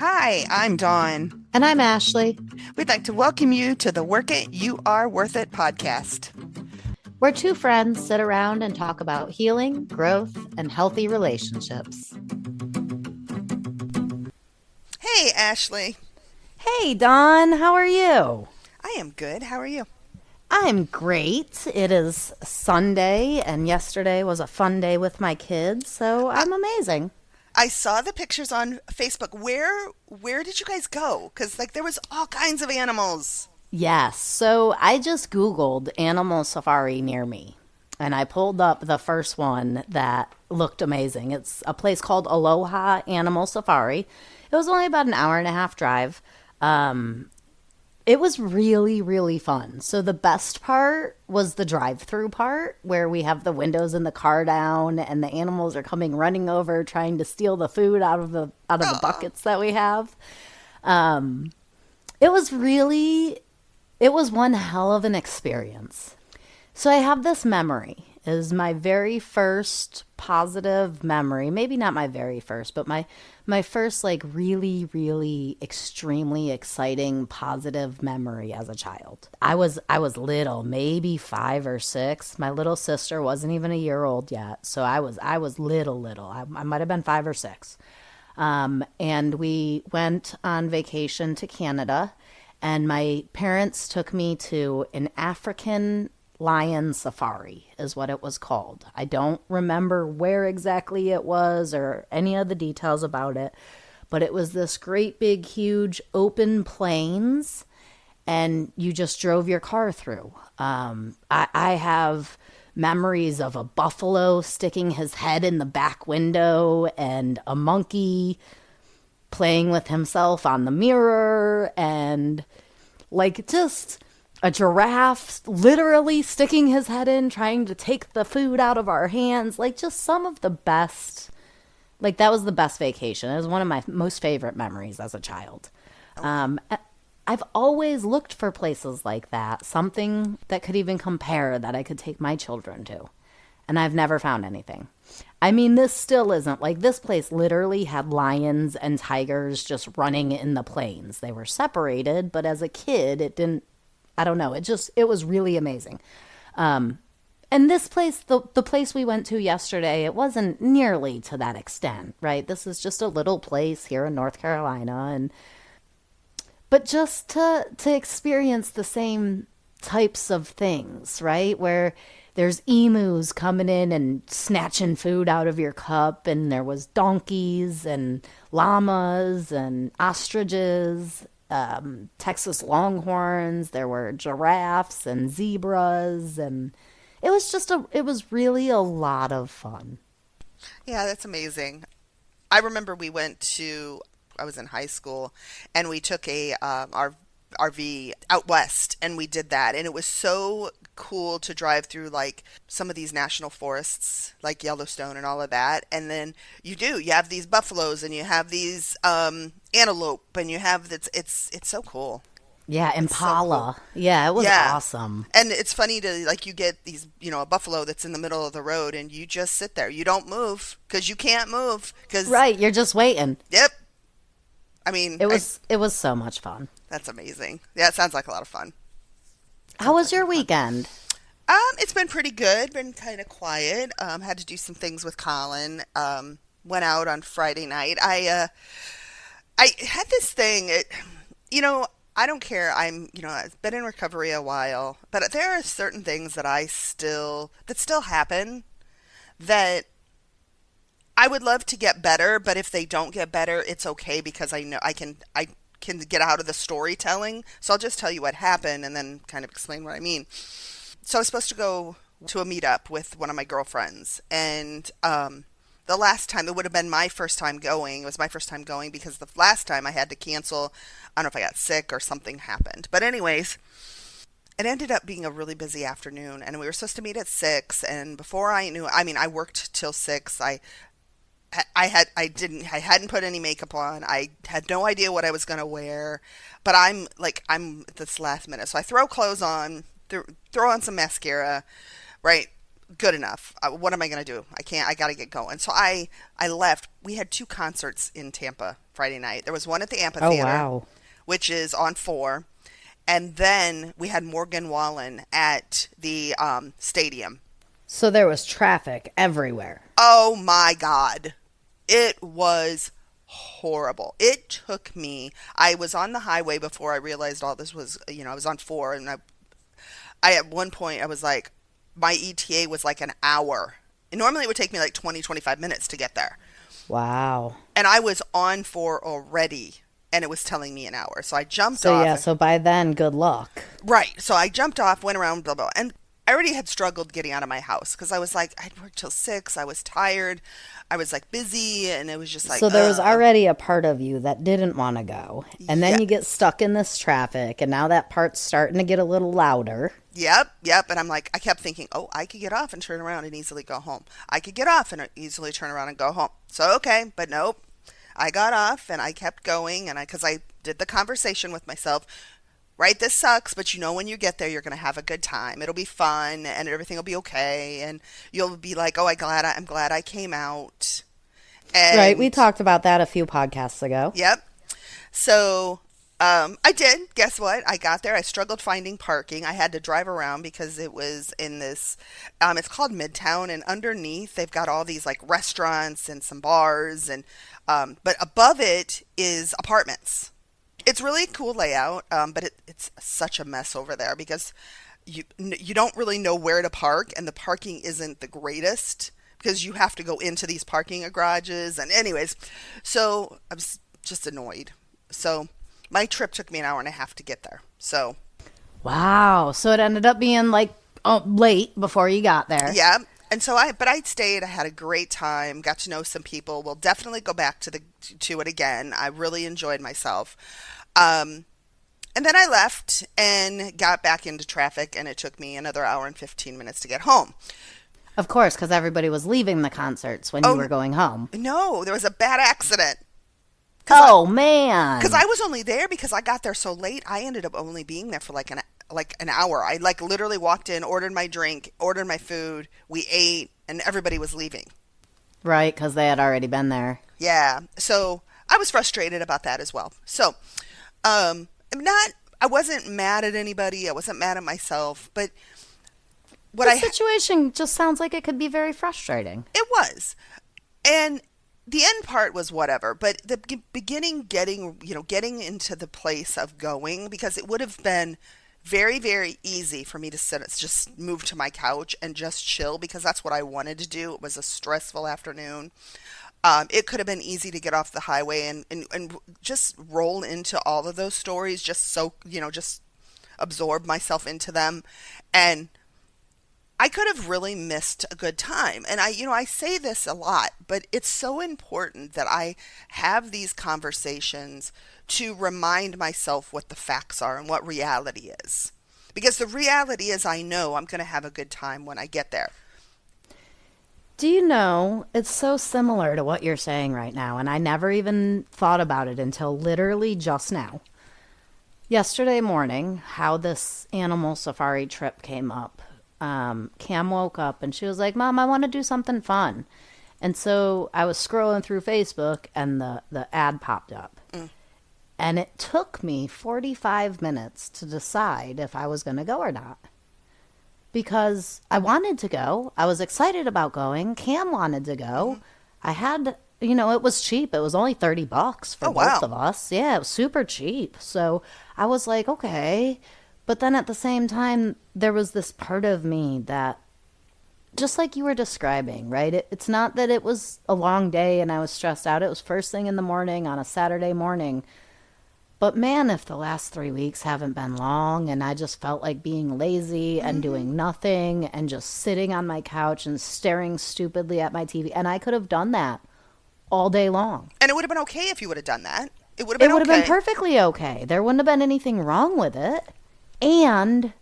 Hi, I'm Dawn. And I'm Ashley. We'd like to welcome you to the Work It, You Are Worth It podcast. We're two friends sit around and talk about healing, growth, and healthy relationships. Hey, Ashley. Hey, Dawn, how are you? I am good. How are you? I'm great. It is Sunday, and yesterday was a fun day with my kids, so I'm amazing. I saw the pictures on Facebook. Where did you guys go? Because there was all kinds of animals. Yes, so I just Googled animal safari near me, and I pulled up the first one that looked amazing. It's a place called Aloha Animal Safari. It was only about an hour and a half drive. It was really, really fun. So the best part was the drive-through part where we have the windows in the car down and the animals are coming running over trying to steal the food out of the buckets that we have. It was really it was one hell of an experience. So I have this memory. It is my very first positive memory. Maybe not my very first, but my first really, really extremely exciting positive memory as a child. I was little, maybe 5 or 6. My little sister wasn't even a year old yet, so I was little. I might have been 5 or 6. And we went on vacation to Canada, and my parents took me to an African lion safari, is what it was called. I don't remember where exactly it was or any of the details about it, but it was this great big huge open plains, and you just drove your car through. I have memories of a buffalo sticking his head in the back window and a monkey playing with himself on the mirror, and just a giraffe literally sticking his head in trying to take the food out of our hands. Just some of the best. That was the best vacation. It was one of my most favorite memories as a child. I've always looked for places like that, something that could even compare that I could take my children to, and I've never found anything. I mean, this still isn't this place literally had lions and tigers just running in the plains. They were separated, but as a kid, it didn't, I don't know, it was really amazing. And this place, the place we went to yesterday, it wasn't nearly to that extent, right? This is just a little place here in North Carolina, but just to experience the same types of things, right? Where there's emus coming in and snatching food out of your cup, and there was donkeys and llamas and ostriches, Texas longhorns, there were giraffes and zebras, and it was really a lot of fun. Yeah, that's amazing. I remember I was in high school, and we took our RV out west, and we did that, and it was so cool to drive through some of these national forests like Yellowstone and all of that. And then you have these buffaloes, and you have these antelope, and you have it's so cool. Yeah, It's so cool. Impala. Yeah, it was Yeah. awesome. And it's funny to you get these, a buffalo that's in the middle of the road, and you just sit there. You don't move because you can't move because Right, you're just waiting. yep. I mean, It was so much fun. that's amazing. Yeah, it sounds like a lot of fun. How Sounds was like a your lot of fun. weekend? It's been pretty good. Been kind of quiet. Had to do some things with Colin. Went out on Friday night. I had this thing. You know, I don't care. I've been in recovery a while, but there are certain things that still happen that I would love to get better. But if they don't get better, it's okay because I know I can get out of the storytelling. So I'll just tell you what happened and then kind of explain what I mean. So I was supposed to go to a meetup with one of my girlfriends, and the last time it would have been my first time going. It was my first time going because the last time I had to cancel. I don't know if I got sick or something happened, but anyways, it ended up being a really busy afternoon, and we were supposed to meet at 6. And before I knew, I mean, I worked till 6. I hadn't put any makeup on. I had no idea what I was gonna wear, but I'm at this last minute, so I throw clothes on, throw on some mascara, right? good enough. What am I going to do? I can't. I got to get going. So I left. We had two concerts in Tampa Friday night. There was one at the Oh, amphitheater, wow. which is on 4, and then we had Morgan Wallen at the stadium. So there was traffic everywhere. Oh my God. It was horrible. It took me, I was on the highway before I realized all this was, I was on 4, and I at one point I was like, my ETA was like an hour. And normally it would take me like 20, 25 minutes to get there. Wow. And I was on 4 already, and it was telling me an hour. So I jumped So, off. yeah, so by then, good luck. Right. So I jumped off, went around, blah, blah. And I already had struggled getting out of my house because I was like, I'd worked till 6. I was tired. I was like busy, and it was just like, So there was already a part of you that didn't want to go. And then yeah. you get stuck in this traffic, and now that part's starting to get a little louder. Yep, yep. And I'm like, I kept thinking, oh, I could get off and turn around and easily go home. I could get off and easily turn around and go home. So, okay, but nope. I got off and I kept going, and because I did the conversation with myself, right, this sucks, but when you get there, you're going to have a good time. It'll be fun and everything will be okay. And you'll be like, oh, I'm glad I came out. Right, we And talked about that a few podcasts ago. yep. So I did. Guess what? I got there. I struggled finding parking. I had to drive around because it was in this, it's called Midtown, and underneath they've got all these like restaurants and some bars, and but above it is apartments. It's really cool layout, but it's such a mess over there because you don't really know where to park, and the parking isn't the greatest because you have to go into these parking garages. And anyways, so I was just annoyed. So my trip took me an hour and a half to get there. So Wow. So it ended up being like late before you got there. yeah. And so but I stayed. I had a great time. Got to know some people. We'll definitely go back to it again. I really enjoyed myself. Um, and then I left and got back into traffic, and it took me another hour and 15 minutes to get home. Of course, because everybody was leaving the concerts when you Oh were going home. no, there was a bad accident. Oh, man. Because I was only there because I got there so late. I ended up only being there for like an hour. I like literally walked in, ordered my drink, ordered my food. We ate, and everybody was leaving. Right, because they had already been there. Yeah. So I was frustrated about that as well. So I'm not. I wasn't mad at anybody. I wasn't mad at myself. But what The I situation just sounds like it could be very frustrating. it was, and the end part was whatever. But the beginning, getting into the place of going, because it would have been very, very easy for me to just move to my couch and just chill because that's what I wanted to do. It was a stressful afternoon. It could have been easy to get off the highway and just roll into all of those stories, just absorb myself into them. And I could have really missed a good time. And I say this a lot, but it's so important that I have these conversations to remind myself what the facts are and what reality is. Because the reality is I know I'm going to have a good time when I get there. Do you know, it's so similar to what you're saying right now, and I never even thought about it until literally just now. Yesterday morning, how this animal safari trip came up. Cam woke up and she was like, Mom, I want to do something fun. And so I was scrolling through Facebook and the ad popped up. And it took me 45 minutes to decide if I was going to go or not. Because I wanted to go. I was excited about going. Cam wanted to go. I had, it was cheap. It was only $30 for Oh, both wow. of us. Yeah, it was super cheap. So I was like, okay. But then at the same time, there was this part of me that, just like you were describing, right? It's not that it was a long day and I was stressed out. It was first thing in the morning on a Saturday morning. But man, if the last 3 weeks haven't been long and I just felt like being lazy and doing nothing and just sitting on my couch and staring stupidly at my TV, and I could have done that all day long. And it would have been okay if you would have done that. It would have It been would have been okay. perfectly okay. There wouldn't have been anything wrong with it. And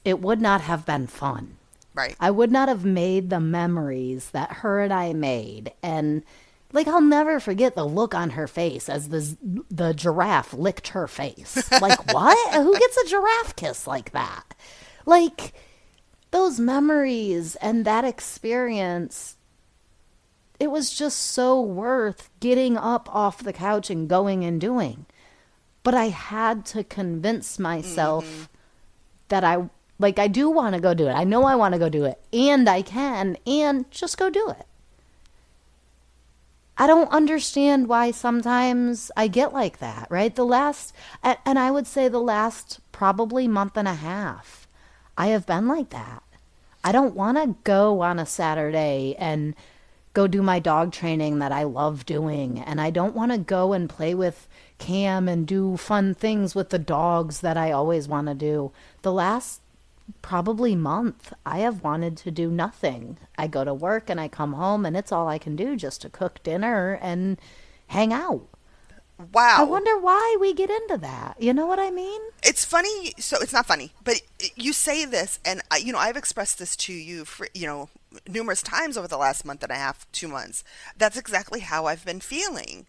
it would not have been fun. Right. I would not have made the memories that her and I made. And like, I'll never forget the look on her face as the giraffe licked her face. Like, what? Who gets a giraffe kiss like that? Like, those memories and that experience, it was just so worth getting up off the couch and going and doing. But I had to convince Mm-hmm. myself that I do want to go do it. I know I want to go do it and I can and just go do it. I don't understand why sometimes I get like that, right? And I would say the last probably month and a half, I have been like that. I don't want to go on a Saturday and go do my dog training that I love doing. And I don't want to go and play with Cam and do fun things with the dogs that I always want to do. The last probably month, I have wanted to do nothing. I go to work and I come home and it's all I can do just to cook dinner and hang out. I Wow. wonder why we get into that. You know what I mean? It's funny. So it's not funny, but you say this, and I've expressed this to you for, numerous times over the last month and a half, 2 months. That's exactly how I've been feeling.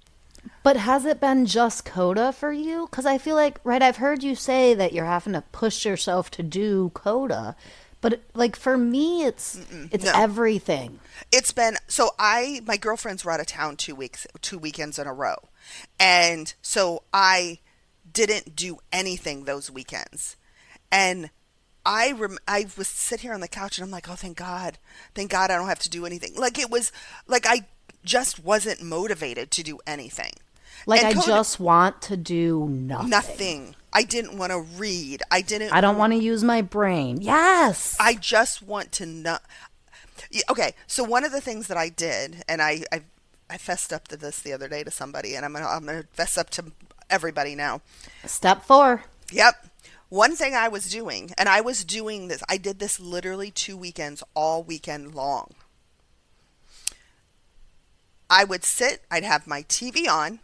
But has it been just coda for you? Because I feel like, right, I've heard you say that you're having to push yourself to do coda. But like for me, it's No, everything. it's been so. My girlfriends were out of town 2 weeks, 2 weekends in a row, and so I didn't do anything those weekends. And I was sit here on the couch and I'm like, oh, thank God I don't have to do anything. Like it was like I just wasn't motivated to do anything. Like And I code just want to do nothing. nothing. I didn't want to read. I didn't. I don't want to use my brain. I Yes. just want to not. Okay, so one of the things that I did, and I fessed up to this the other day to somebody, and I'm gonna fess up to everybody now. Step 4. Yep. One thing I was doing, and I was doing this, I did this literally 2 weekends, all weekend long. I would sit, I'd have my TV on,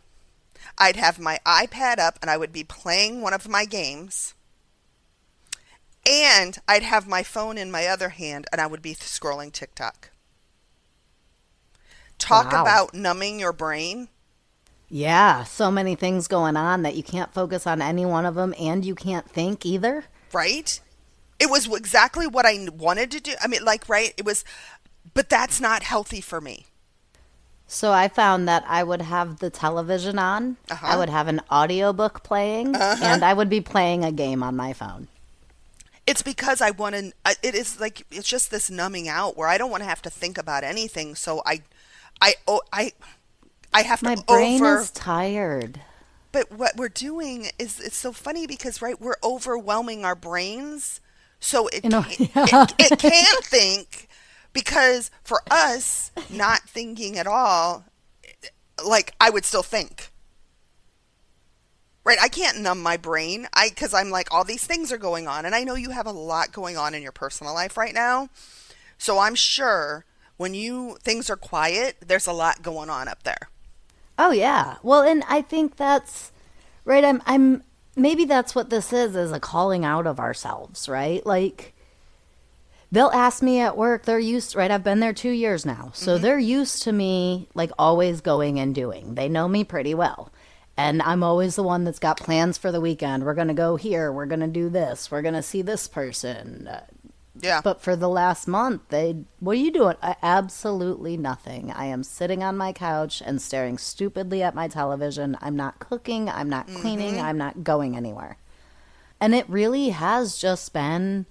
I'd have my iPad up, and I would be playing one of my games, and I'd have my phone in my other hand, and I would be scrolling TikTok. Talk Wow. about numbing your brain, Yeah, so many things going on that you can't focus on any one of them and you can't think either. right? It was exactly what I wanted to do. I mean, like, right? It was, but that's not healthy for me. So I found that I would have the television on, Uh I huh. would have an audiobook playing, Uh huh. and I would be playing a game on my phone. It's because I want to. It is like it's just this numbing out where I don't want to have to think about anything. So I have to My brain over. is tired. But what we're doing is it's so funny because right we're overwhelming our brains, so You know, it can't think because for us not thinking at all, like I would still think. Right, I can't numb my brain. Because I'm like all these things are going on, and I know you have a lot going on in your personal life right now. So I'm sure when you things are quiet, there's a lot going on up there. oh yeah. Well, and I think that's right. I'm maybe that's what this is a calling out of ourselves, right? Like they'll ask me at work, they're used, right? I've been there 2 years now. So Hmm. they're used to me like always going and doing. They know me pretty well. And I'm always the one that's got plans for the weekend. We're going to go here. We're going to do this. We're going to see this person. Yeah. But for the last month, what are you doing? Absolutely nothing. I am sitting on my couch and staring stupidly at my television. I'm not cooking. I'm not cleaning. Hmm. I'm not going anywhere. And it really has just been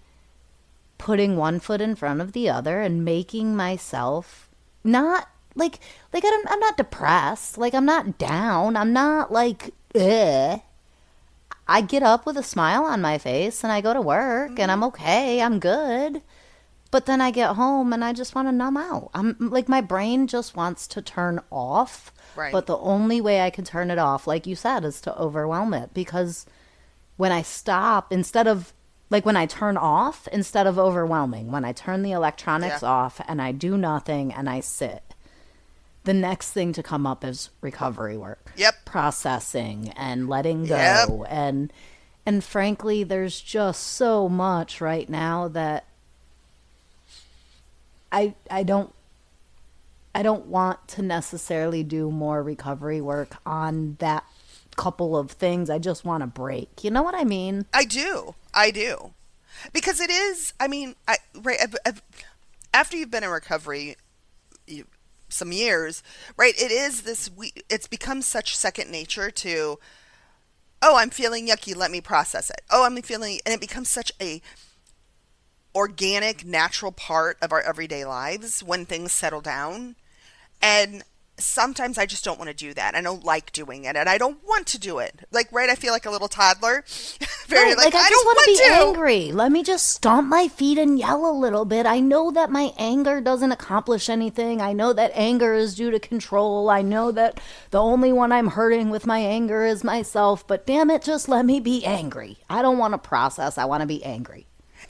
putting one foot in front of the other and making myself not I'm not depressed. Like I'm not down. I'm not like ugh. I get up with a smile on my face and I go to work and Hmm. I'm okay. I'm good. But then I get home and I just want to numb out. I'm like my brain just wants to turn off. Right. But the only way I can turn it off, like you said, is to overwhelm it because when I stop, instead of like when I turn off, instead of overwhelming, when I turn the Yeah. electronics off and I do nothing and I sit, the next thing to come up is recovery work, Yep. processing and letting Yep. go. And frankly, there's just so much right now that I don't I don't want to necessarily do more recovery work on that couple of things. I just want a break. You know what I mean? I do. I do. Because it is, I mean, right, after you've been in recovery you, some years, right, it is this, it's become such second nature to, oh, I'm feeling yucky, let me process it. Oh, I'm feeling, and it becomes such a organic, natural part of our everyday lives when things settle down. And sometimes I just don't want to do that. I don't like doing it and I don't want to do it. Like, right, I feel like a little toddler. Very Right, like, like I I just don't want to want be to. angry. Let me just stomp my feet and yell a little bit. I know that my anger doesn't accomplish anything. I know that anger is due to control. I know that the only one I'm hurting with my anger is myself, but damn it, just let me be angry. I don't want to process. I want to be angry.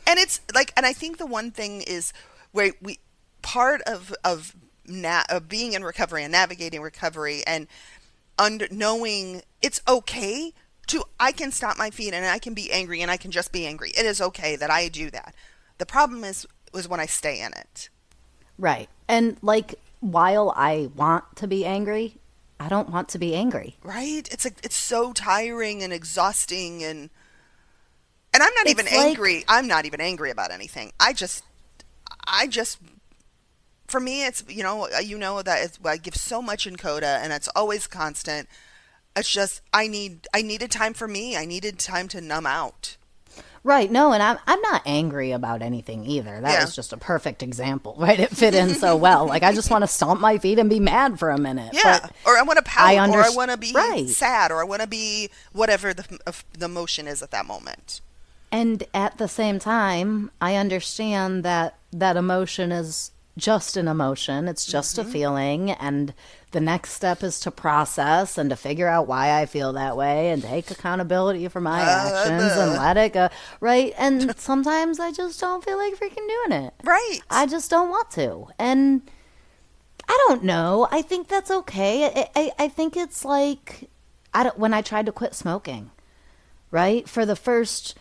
And it's like, and I think the one thing is where part of being in recovery and navigating recovery and under knowing it's okay to, I can stop my feet and I can be angry and I can just be angry. It is okay that I do that. The problem is was when I stay in it. Right. And like while I want to be angry, I don't want to be angry. Right? It's like it's so tiring and exhausting, and I'm not even It's like angry. I'm not even angry about anything. I just for me it's, you know that it's, I give so much in coda and it's always constant. It's just I needed time for me. I needed time to numb out. right, no, and I'm not angry about anything either. That Yeah. was just a perfect example, right? It fit in so well. Like I just want to stomp my feet and be mad for a minute. Yeah, But or I want to I pout, or I understand. want to be Right. sad, or I want to be whatever the emotion is at that moment. And at the same time, I understand that that emotion is just an emotion. It's just a Hmm. feeling. And the next step is to process and to figure out why I feel that way and take accountability for my actions and Duh. let it go. Right. And sometimes I just don't feel like freaking doing it. Right. I just don't want to. And I don't know. I think that's okay. I think it's like when I tried to quit smoking, right? For the first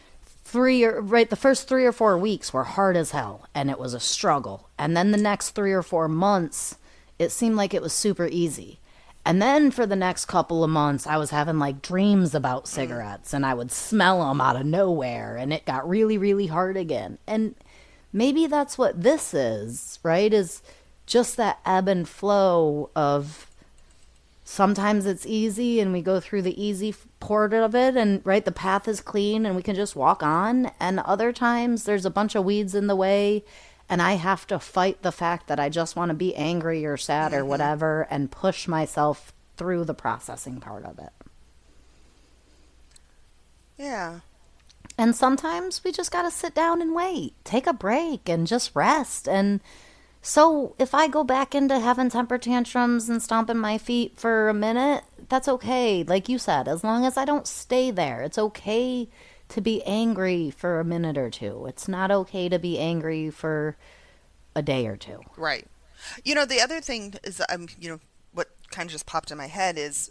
the first 3 or 4 weeks were hard as hell and it was a struggle. And then the next 3 or 4 months, it seemed like it was super easy. And then for the next couple of months, I was having like dreams about Mm. cigarettes and I would smell them out of nowhere and it got really, really hard again. And maybe that's what this is, right? Is just that ebb and flow of sometimes it's easy and we go through the easy part of it and right the path is clean and we can just walk on, and other times there's a bunch of weeds in the way and I have to fight the fact that I just want to be angry or sad or Hmm. whatever and push myself through the processing part of it. Yeah. And sometimes we just got to sit down and wait, take a break and just rest. And so if I go back into having temper tantrums and stomping my feet for a minute, that's okay. Like you said, as long as I don't stay there, it's okay to be angry for a minute or two. It's not okay to be angry for a day or two. Right. The other thing is, what kind of just popped in my head is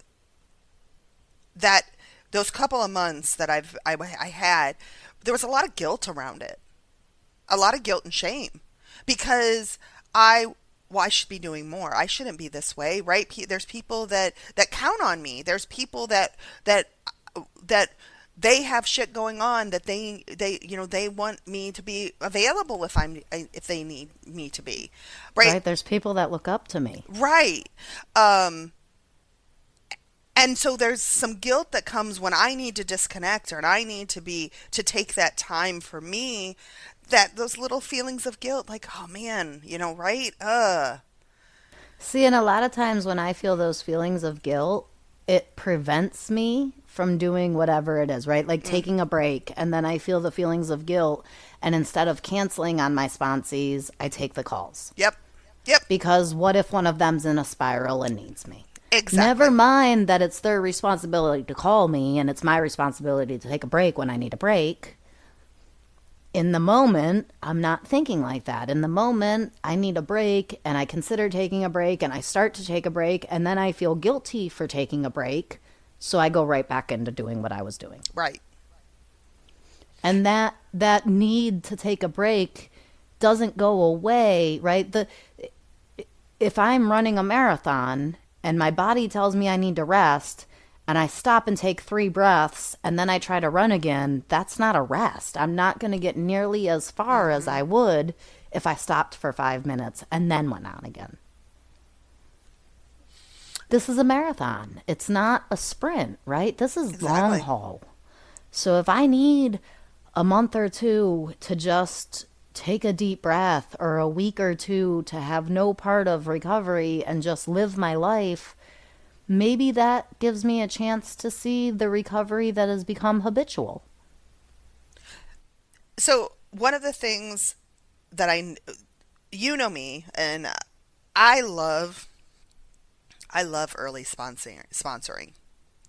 that those couple of months that I had, there was a lot of guilt around it, a lot of guilt and shame, because I well, I should be doing more. I shouldn't be this way, right? There's people that count on me. There's people that they have shit going on that they want me to be available if they need me to be, right? Right? There's people that look up to me. Right. Um, and so there's some guilt that comes when I need to disconnect, or I need to take that time for me, that those little feelings of guilt, like, oh man, right? See, and a lot of times when I feel those feelings of guilt, it prevents me from doing whatever it is, right? Like Mm, taking a break, and then I feel the feelings of guilt. And instead of canceling on my sponsees, I take the calls. yep. Yep. Because what if one of them's in a spiral and needs me? Never Exactly. mind that it's their responsibility to call me and it's my responsibility to take a break when I need a break. In the moment, I'm not thinking like that. In the moment, I need a break and I consider taking a break and I start to take a break and then I feel guilty for taking a break. So I go right back into doing what I was doing. Right. And that need to take a break doesn't go away, right? The If I'm running a marathon and my body tells me I need to rest and I stop and take 3 breaths and then I try to run again, that's not a rest. I'm not going to get nearly as far as Hmm. I would if I stopped for 5 minutes and then went on again. This is a marathon. It's not a sprint, right? This is long Exactly. haul. So if I need a month or two to just take a deep breath or a week or two to have no part of recovery and just live my life, maybe that gives me a chance to see the recovery that has become habitual. So one of the things that you know me, and I love, I love early sponsoring.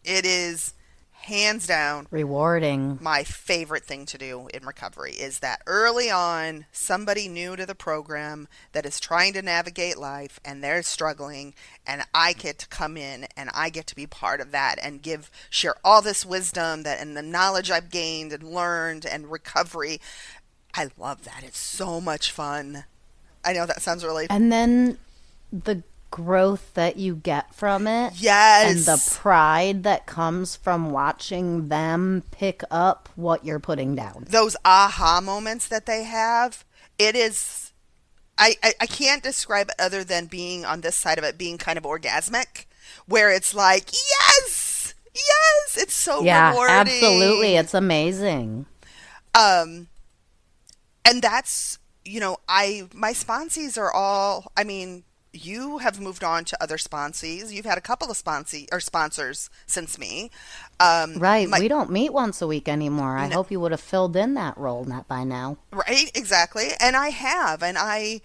It is hands down Rewarding. my favorite thing to do in recovery is that early on, somebody new to the program that is trying to navigate life and they're struggling, and I get to come in and I get to be part of that and share all this wisdom that and the knowledge I've gained and learned and recovery. I love that. It's so much fun. I know that sounds really. And then the growth that you get from it and the Yes. pride that comes from watching them pick up what you're putting down. Those aha moments that they have, it is I can't describe it other than being on this side of it being kind of orgasmic, where it's like, yes, yes, it's so Yeah, absolutely. rewarding. It's amazing. Um, and that's, my sponsees are all, I mean, you have moved on to other sponsees. You've had a couple of sponsee or sponsors since me. Right. My We don't meet once a week anymore. I no, hope you would have filled in that role not by now. right, exactly. And I have, and I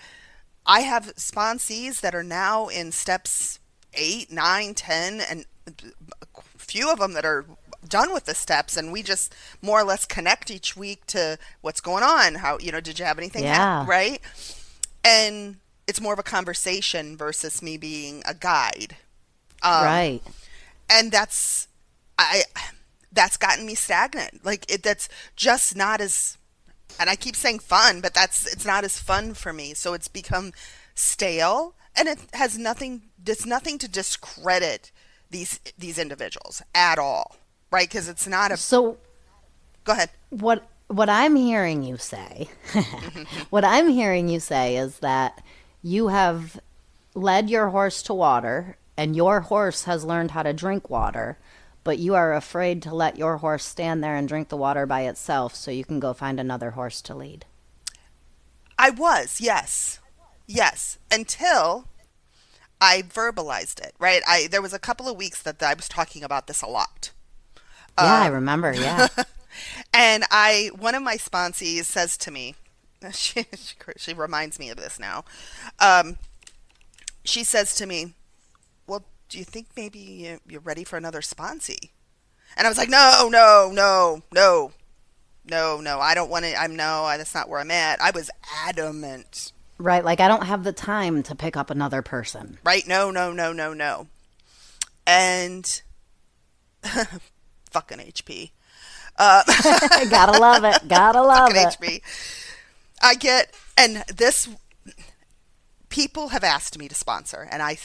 have sponsees that are now in steps 8, 9, 10, and a few of them that are done with the steps. And we just more or less connect each week to what's going on. How, did you have anything, Yeah. right? And it's more of a conversation versus me being a guide. Um, Right. and I, that's gotten me stagnant. That's just not as, and I keep saying fun, but it's not as fun for me. So it's become stale, and it's nothing to discredit these individuals at all, right? Because it's not a. So Go ahead. what I'm hearing you say, what I'm hearing you say is that you have led your horse to water and your horse has learned how to drink water, but you are afraid to let your horse stand there and drink the water by itself so you can go find another horse to lead. I was, yes, yes, until I verbalized it, right? I There was a couple of weeks that I was talking about this a lot. Yeah, I Um, remember. Yeah. and one of my sponsees says to me, she reminds me of this now. Um, she says to me, "Well, do you think maybe you're ready for another sponsee?" And I was like, "No, no, no, no, no, no. I don't want to. I'm no. That's not where I'm at." I was adamant, Right. Like, I don't have the time to pick up another person. right? No, no, no, no, no. And fucking HP. Uh, Gotta love it. Gotta love fucking it. HP. I get, and this people have asked me to sponsor, and I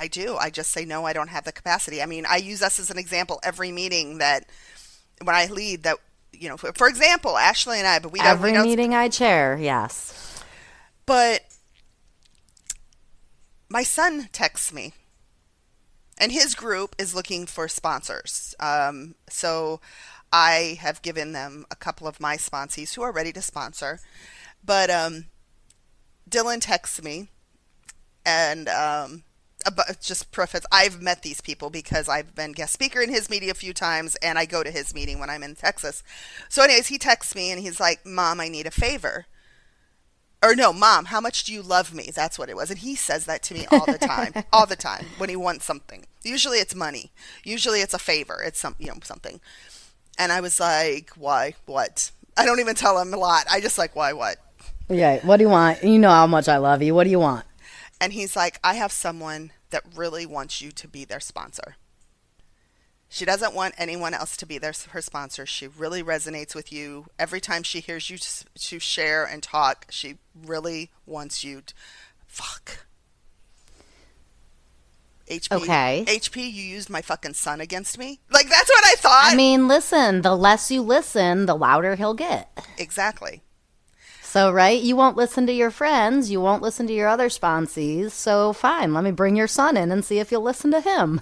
do. I just say no. I don't have the capacity. I mean, I use us as an example every meeting that when I lead that. For example, Ashley and I, but we Every don't. meeting I chair, yes. But my son texts me, and his group is looking for sponsors. So I have given them a couple of my sponsees who are ready to sponsor. But Dylan texts me, and just preface, I've met these people because I've been guest speaker in his meeting a few times, and I go to his meeting when I'm in Texas. So, anyways, he texts me and he's like, "Mom, I need a favor." Or no, Mom, how much do you love me? That's what it was. And he says that to me all the time when he wants something. Usually it's money. Usually it's a favor. It's something. And I was like, why? What? I don't even tell him a lot. I just like, why? What? Yeah, what do you want? You know how much I love you. What do you want? And he's like, I have someone that really wants you to be their sponsor. She doesn't want anyone else to be her sponsor. She really resonates with you. Every time she hears you to share and talk, she really wants you to. Fuck. HP. Okay. HP, you used my fucking son against me? Like, that's what I I thought. mean, listen, the less you listen, the louder he'll get. Exactly. So, right, you won't listen to your friends, you won't listen to your other sponsees. So, fine, let me bring your son in and see if you'll listen to him.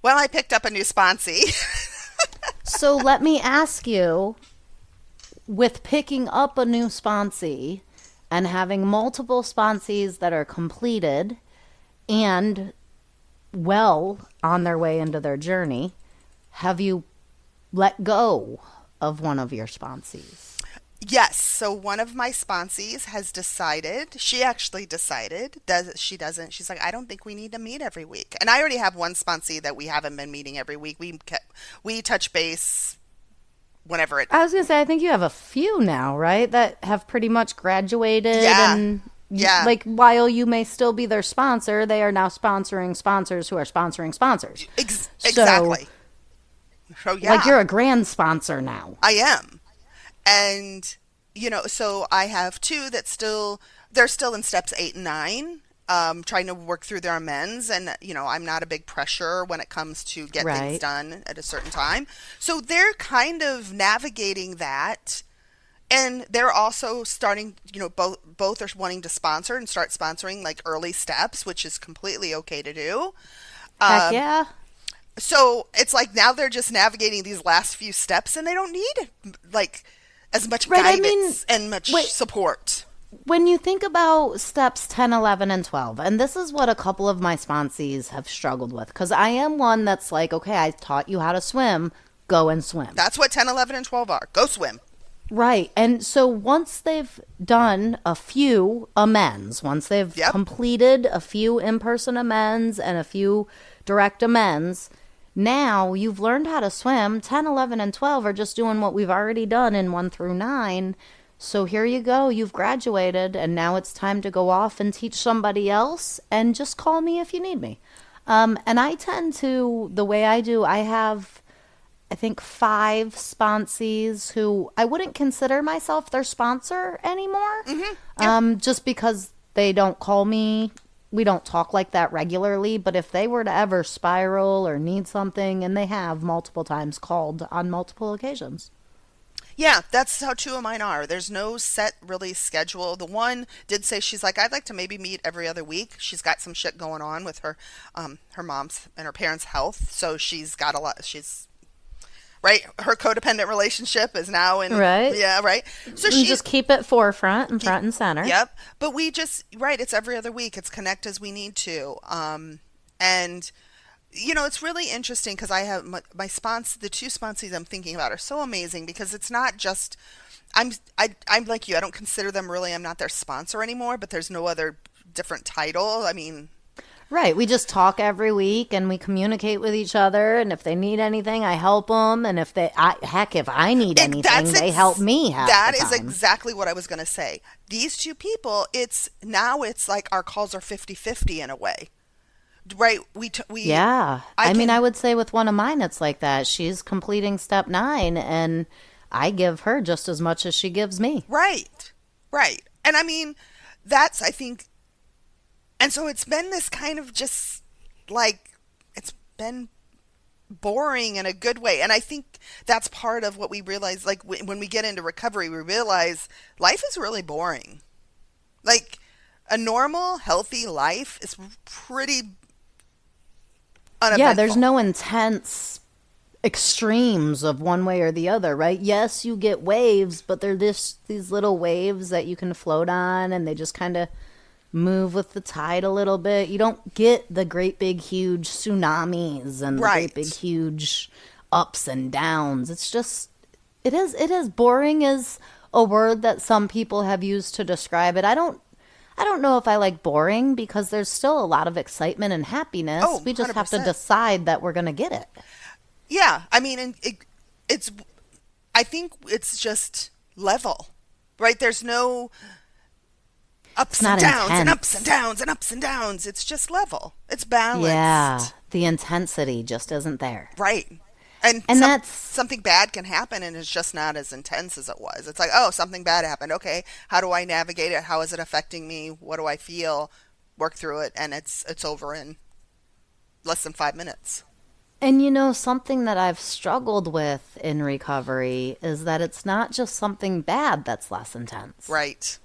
Well, I picked up a new sponsee. So, let me ask you, with picking up a new sponsee and having multiple sponsees that are completed and well on their way into their journey, have you let go of one of your sponsees? Yes, so one of my sponsees has decided, she actually decided, she doesn't, she's like, I don't think we need to meet every week. And I already have one sponsee that we haven't been meeting every week. We touch base whenever it, I was going to say, I think you have a few now, right? That have pretty much graduated yeah, and yeah, like while you may still be their sponsor, they are now sponsoring sponsors who are sponsoring sponsors. So, exactly. So like yeah, you're a grand sponsor now. I am. And, so I have two that they're still in steps 8 and 9, trying to work through their amends. And, I'm not a big pressure when it comes to get things Right. done at a certain time. So they're kind of navigating that. And they're also starting, both are wanting to sponsor and start sponsoring like early steps, which is completely okay to do. Heck Um, yeah. so it's like now they're just navigating these last few steps and they don't need like as much Right. I mean, guidance and much wait, support. when you think about steps 10, 11, and 12, and this is what a couple of my sponsees have struggled with, because I am one that's like, okay, I taught you how to swim, go and swim. That's what 10, 11, and 12 are. Go swim. Right. And so once they've done a few amends, once they've Yep. completed a few in person amends and a few direct amends, now you've learned how to swim. 10, 11, and 12 are just doing what we've already done in 1 through 9. So here you go. You've graduated, and now it's time to go off and teach somebody else. And just call me if you need me. And I tend to, the way I do, I have I think 5 sponsees who I wouldn't consider myself their sponsor anymore, Yep. just because they don't call me. We don't talk like that regularly, but if they were to ever spiral or need something, and they have multiple times called on multiple occasions. Yeah, that's how two of mine are. There's no set really schedule. The one did say she's like, I'd like to maybe meet every other week. She's got some shit going on with her mom's and her parents' health, so she's got a lot. She's right. Her codependent relationship is now in. Right? Yeah, right. So And she. just keep it forefront and front and center. Yep. But we just right. It's every other week. It's connect as we need to. And it's really interesting because I have the two sponsees I'm thinking about are so amazing because it's not just I'm like you. I don't consider them really. I'm not their sponsor anymore. But there's no other different title. I mean, Right. We just talk every week and we communicate with each other. And if they need anything, I help them. And if I need anything, they help me half that the is time. exactly what I was going to say. These two people, it's like our calls are 50-50 in a way. Right? We Yeah. I I mean, can I would say with one of mine, it's like that. She's completing step 9 and I give her just as much as she gives me. right. Right. And I mean, that's I think and so it's been this kind of just like it's been boring in a good way. And I think that's part of what we realize like when we get into recovery, we realize life is really boring. Like a normal, healthy life is pretty Yeah, there's uneventful. no intense extremes of one way or the other, right? Yes, you get waves, but they're these little waves that you can float on and they just kind of move with the tide a little bit. You don't get the great big huge tsunamis and the great big Right. huge ups and downs. It's just it is boring is a word that some people have used to describe it. I don't know if I like boring because there's still a lot of excitement and happiness. Oh, We just have to 100%. decide that we're going to get it. Yeah, I mean, and it's. I think it's just level, right? There's no It's ups and not downs and ups and intense. downs and ups and downs. It's just level. It's Yeah, balanced, the intensity just isn't there. right? And And that's something bad can happen, and it's just not as intense as it was. It's like, oh, something bad happened. Okay, how do I navigate it? How is it affecting me? What do I feel? work through it, and it's over in less than 5 minutes. And you know, something that I've struggled with in recovery is that it's not just something bad that's less intense, Right.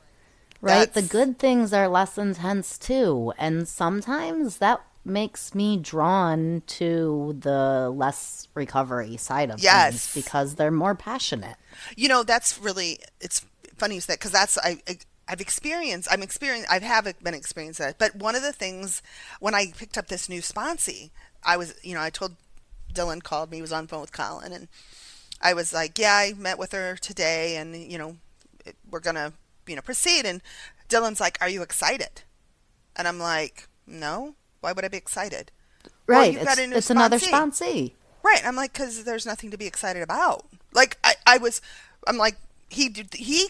right? The That's good things are less intense too. And sometimes that makes me drawn to the less recovery side of things yes. because they're more passionate. That's really it's funny you said that because I've experienced I have been experiencing that. But one of the things when I picked up this new sponsee, I told Dylan called me, he was on the phone with Colin, and I was like, yeah, I met with her today, and we're gonna proceed. And Dylan's like, are you excited? And I'm like, no. Why would I be excited? Well, Right. you've got a new It's another sponsee. sponsee. Right. I'm like, because there's nothing to be excited about. Like, I'm like, he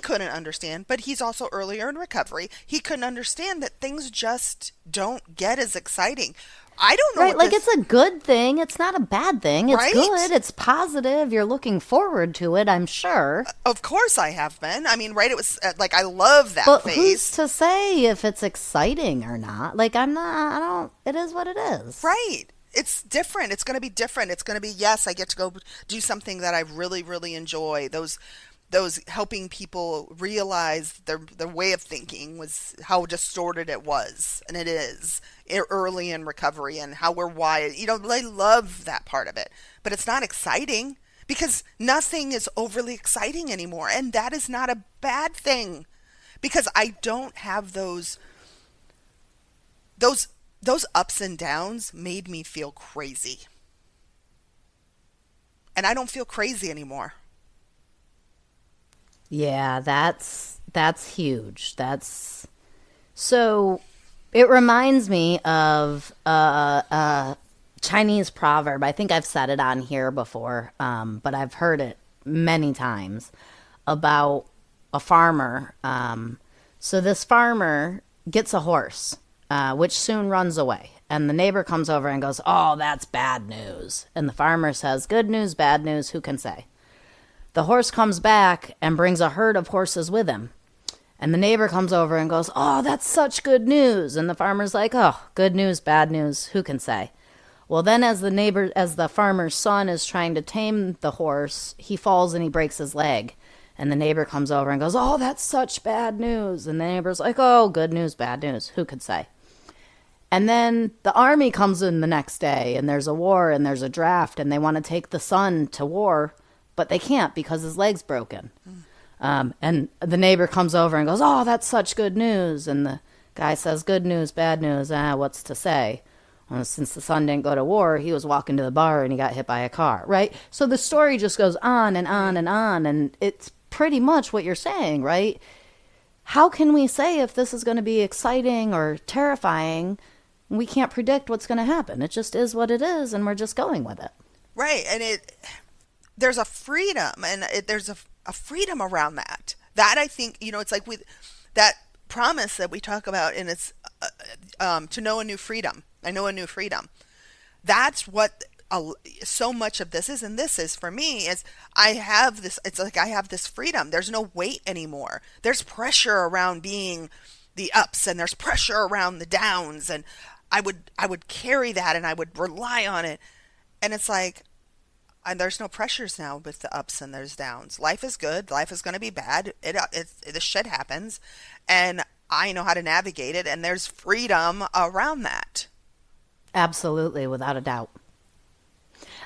couldn't understand, but he's also earlier in recovery. He couldn't understand that things just don't get as exciting. I don't know Right, what like it's this, a good thing. It's not a bad thing. It's good. right? It's positive. You're looking forward to it, I'm sure. Of course I have been. I mean, right? It was like, I love that But who's phase. to say if it's exciting or not? Like, I'm not, I don't, it is what it is. Right. It's different. It's going to be different. It's going to be, yes, I get to go do something that I really, really enjoy. Those helping people realize their way of thinking was how distorted it was, and it is early in recovery, and how we're wired. I love that part of it, but it's not exciting because nothing is overly exciting anymore, and that is not a bad thing because I don't have those those ups and downs made me feel crazy, and I don't feel crazy anymore. Yeah, that's huge. That's so it reminds me of a Chinese proverb. I think I've said it on here before, but I've heard it many times about a farmer. So this farmer gets a horse, which soon runs away. And the neighbor comes over and goes, "Oh, that's bad news." And the farmer says, "Good news, bad news, who can say?" The horse comes back and brings a herd of horses with him. And the neighbor comes over and goes, "Oh, that's such good news." And the farmer's like, "Oh, good news, bad news, who can say?" Well, then as the farmer's son is trying to tame the horse, he falls and he breaks his leg. And the neighbor comes over and goes, "Oh, that's such bad news." And the neighbor's like, "Oh, good news, bad news, who could say?" And then the army comes in the next day, and there's a war, and there's a draft, and they want to take the son to war, but they can't because his leg's broken. And the neighbor comes over and goes, "Oh, that's such good news." And the guy says, "Good news, bad news, what's to say?" Well, since the son didn't go to war, he was walking to the bar and he got hit by a car, right? So the story just goes on and on and on, and it's pretty much what you're saying, right? How can we say if this is going to be exciting or terrifying? We can't predict what's going to happen. It just is what it is, and we're just going with it. Right, and there's a freedom, and there's a freedom around that. That I think it's like with that promise that we talk about, and it's to know a new freedom. I know a new freedom. That's what so much of this is, and this is for me is I have this. It's like I have this freedom. There's no weight anymore. There's pressure around being the ups, and there's pressure around the downs, and I would carry that, and I would rely on it, and it's like and there's no pressures now with the ups and there's downs. Life is good. Life is going to be bad. The shit happens, and I know how to navigate it. And there's freedom around that. Absolutely, without a doubt.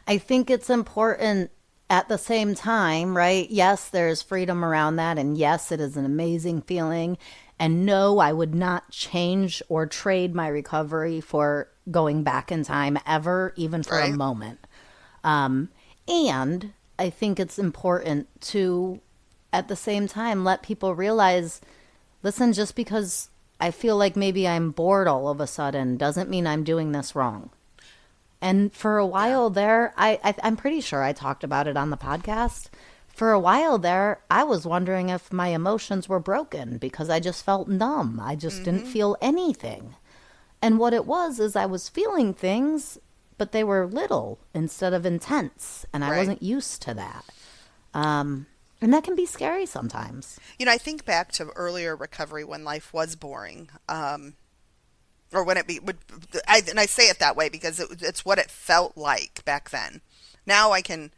I think it's important at the same time, right? Yes, there's freedom around that. And yes, it is an amazing feeling. And no, I would not change or trade my recovery for going back in time ever, even for a Right? moment. And I think it's important to, at the same time, let people realize listen, just because I feel like maybe I'm bored all of a sudden doesn't mean I'm doing this wrong. And for a Yeah. while there, I'm pretty sure I talked about it on the podcast. For a while there, I was wondering if my emotions were broken because I just felt numb. I just didn't Mm-hmm. feel anything. And what it was is I was feeling things, but they were little instead of intense. And I Right. wasn't used to that. And that can be scary sometimes. I think back to earlier recovery when life was boring. or when it be would and I say it that way because it's what it felt like back then. Now I can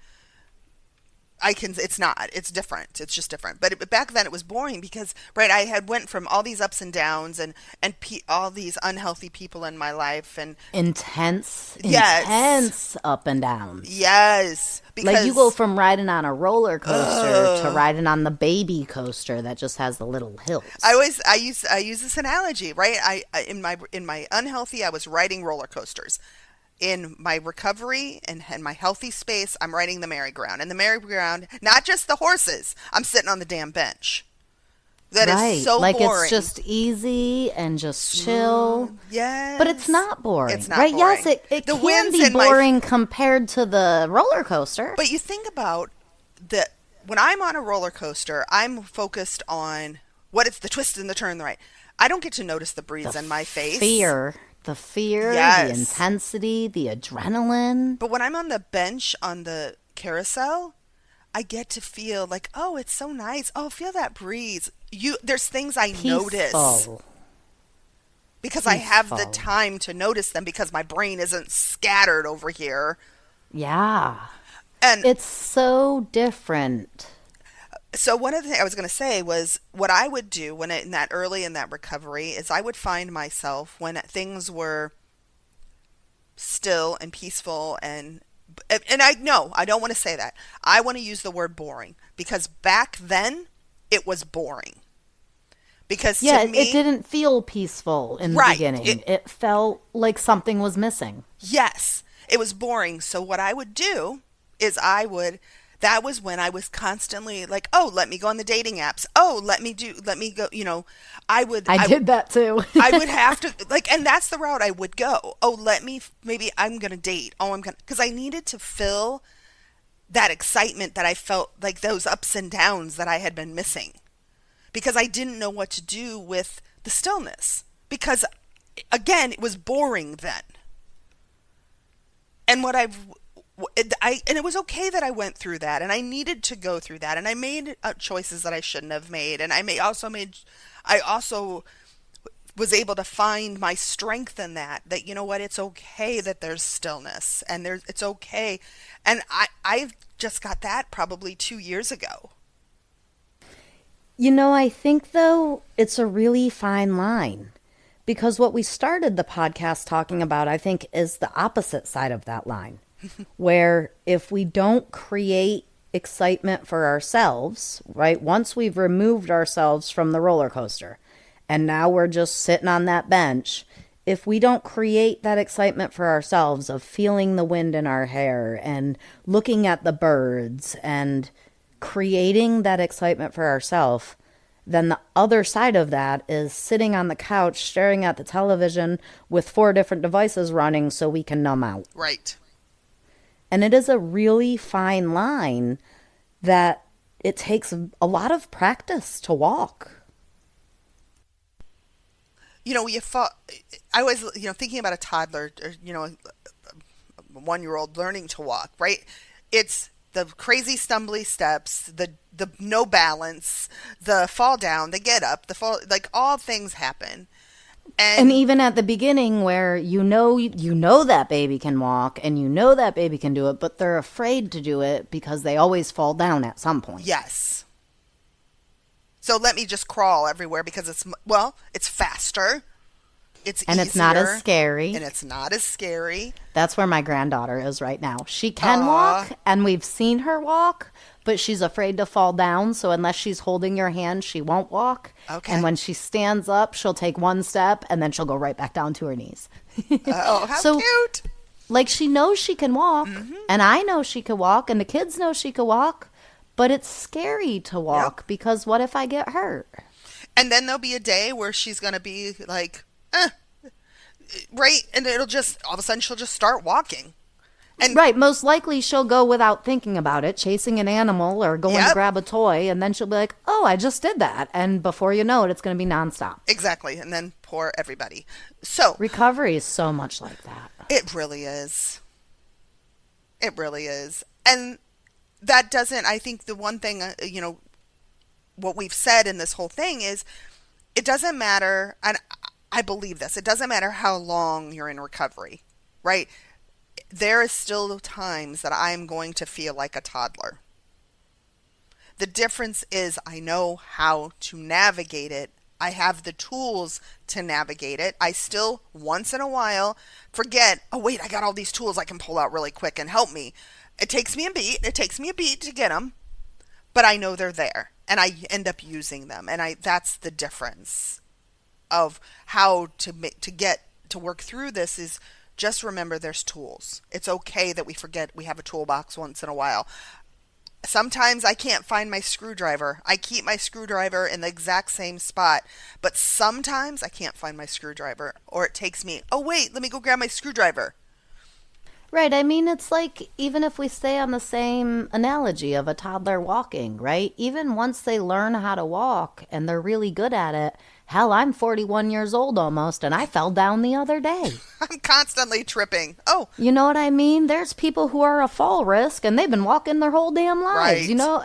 it's not it's different, it's just different, but back then it was boring because right I had went from all these ups and downs and all these unhealthy people in my life and Intense, yes, intense up and downs. yes, Like you go because from riding on a roller coaster to ugh, riding on the baby coaster that just has the little I hills. always I use this analogy, right? In my unhealthy, I was riding roller coasters. In my recovery and my healthy space, I'm riding the merry-go-round. And the merry-go-round, not just the horses, I'm sitting on the damn bench. That is Right. so Like it's boring. just easy and just chill. Smooth. But it's Yes. not It's boring, not right? Yes, boring. it The can wind's be in my boring compared to the roller coaster. but you think about the when I'm on a roller coaster, I'm focused on what it's the twist and the turn the right. I don't get to notice the The breeze in my face. fear, the fear, the Yes. intensity, the adrenaline, But when I'm on the bench on the carousel, I get to feel like, oh, it's so nice. Oh, feel that breeze. There's things I notice peaceful, because I have the peaceful. time to notice them because my brain isn't scattered over here. Yeah. And It's so different. so one of the things I was going to say was what I would do when in that early in that recovery is I would find myself when things were still and peaceful and I no, I don't want to say that. I want to use the word boring because back then it was boring. Because to Yeah, it me, didn't feel peaceful in the right, beginning. It felt like something was missing. yes, it was boring. So what I would do is that was when I was constantly like, oh, let me go on the dating apps. Oh, let me go, I would I I would did that too. I would have to like, and that's the route I would go. Oh, maybe I'm gonna date. Oh, I'm gonna because I needed to fill that excitement that I felt like those ups and downs that I had been missing because I didn't know what to do with the stillness because again it was boring then. And what I and it was okay that I went through that and I needed to go through that and I made choices that I shouldn't have made and I also was able to find my strength in that you know what, it's okay that there's stillness and it's okay. And I've just got that probably 2 years ago. I think though it's a really fine line because what we started the podcast talking about, I think, is the opposite side of that line. Where if we don't create excitement for ourselves, right? Once we've removed ourselves from the roller coaster and now we're just sitting on that bench, if we don't create that excitement for ourselves of feeling the wind in our hair and looking at the birds and creating that excitement for ourselves, then the other side of that is sitting on the couch staring at the television with four different devices running so we can numb out. Right. And it is a really fine line that it takes a lot of practice to walk. You thought I was thinking about a toddler or a 1-year-old learning to walk, right? It's the crazy stumbly steps, the no balance, the fall down, the get up, the fall, like all things happen. And And even at the beginning where you know that baby can walk and you know that baby can do it, but they're afraid to do it because they always fall down at some point. yes. So let me just crawl everywhere because it's faster, it's And it's not as easier, scary. and it's not as scary. That's where my granddaughter is right now. She can Aw, walk, and we've seen her walk, but she's afraid to fall down. So unless she's holding your hand, she won't walk. And okay. when she stands up, she'll take one step and then she'll go right back down to her knees. Oh, how So, cute. like, she knows she can walk, and I know she can walk, and the kids know she can walk, but it's scary to Yep. walk because what if I get hurt? And then there'll be a day where she's going to be like, right? And it'll just, all of a sudden, she'll just start walking. And, Right, most likely she'll go without thinking about it, chasing an animal or going to yep, grab a toy, and then she'll be like, oh, I just did that. And before you know it, it's going to be nonstop. exactly. And then poor everybody. So Recovery is so much like that. it really is. It really is. And that doesn't, I think the one thing, what we've said in this whole thing is it doesn't matter. And I believe this. It doesn't matter how long you're in recovery, right? There is still times that I'm going to feel like a toddler. The difference is I know how to navigate it. I have the tools to navigate it. I still, once in a while, forget, oh, wait, I got all these tools I can pull out really quick and help me. It takes me a beat. It takes me a beat to get them, but I know they're there and I end up using them. And that's the difference of how to get to work through this is just remember there's tools. It's okay that we forget we have a toolbox once in a while. Sometimes I can't find my screwdriver. I keep my screwdriver in the exact same spot, but sometimes I can't find my screwdriver or it takes me, oh wait, let me go grab my screwdriver. Right. I mean, it's like even if we stay on the same analogy of a toddler walking, right? Even once they learn how to walk and they're really good at it, hell, I'm 41 years old almost and I fell down the other day. I'm constantly tripping. Oh, You know what I mean? There's people who are a fall risk and they've been walking their whole damn lives. You right. know,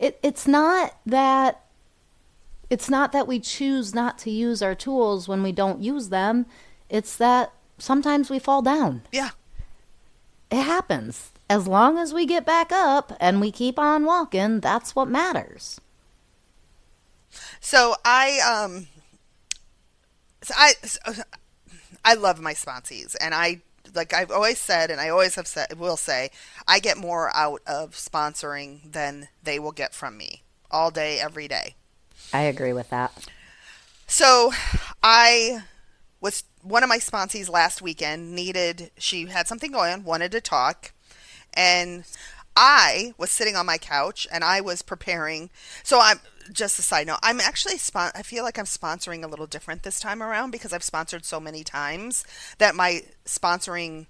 it's not that we choose not to use our tools when we don't use them. It's that sometimes we fall down. Yeah. It happens. As long as we get back up and we keep on walking, that's what matters. So I love my sponsees, and I like I've always said, and I always have said, will say, I get more out of sponsoring than they will get from me all day, every day. I agree with that. So I was one of my sponsees last weekend she had something going on, wanted to talk, and I was sitting on my couch and I was preparing. So I'm just a side note. I'm actually I feel like I'm sponsoring a little different this time around because I've sponsored so many times that my sponsoring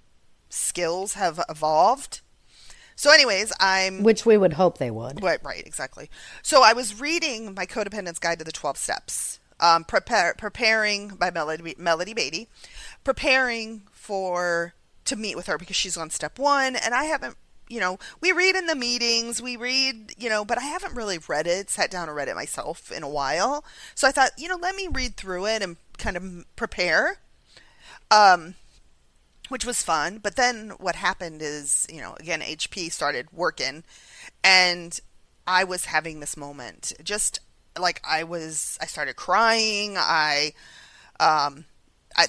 skills have evolved. So anyways, Which we would hope they would. right, exactly. So I was reading my Codependence Guide to the 12 Steps. Preparing by Melody Beatty, preparing for to meet with her because she's on step one, and I haven't. We read in the meetings, we read, but I haven't really read it, sat down and read it myself in a while. So I thought, let me read through it and kind of prepare, which was fun. But then what happened is, again, HP started working and I was having this moment. Just like I started crying.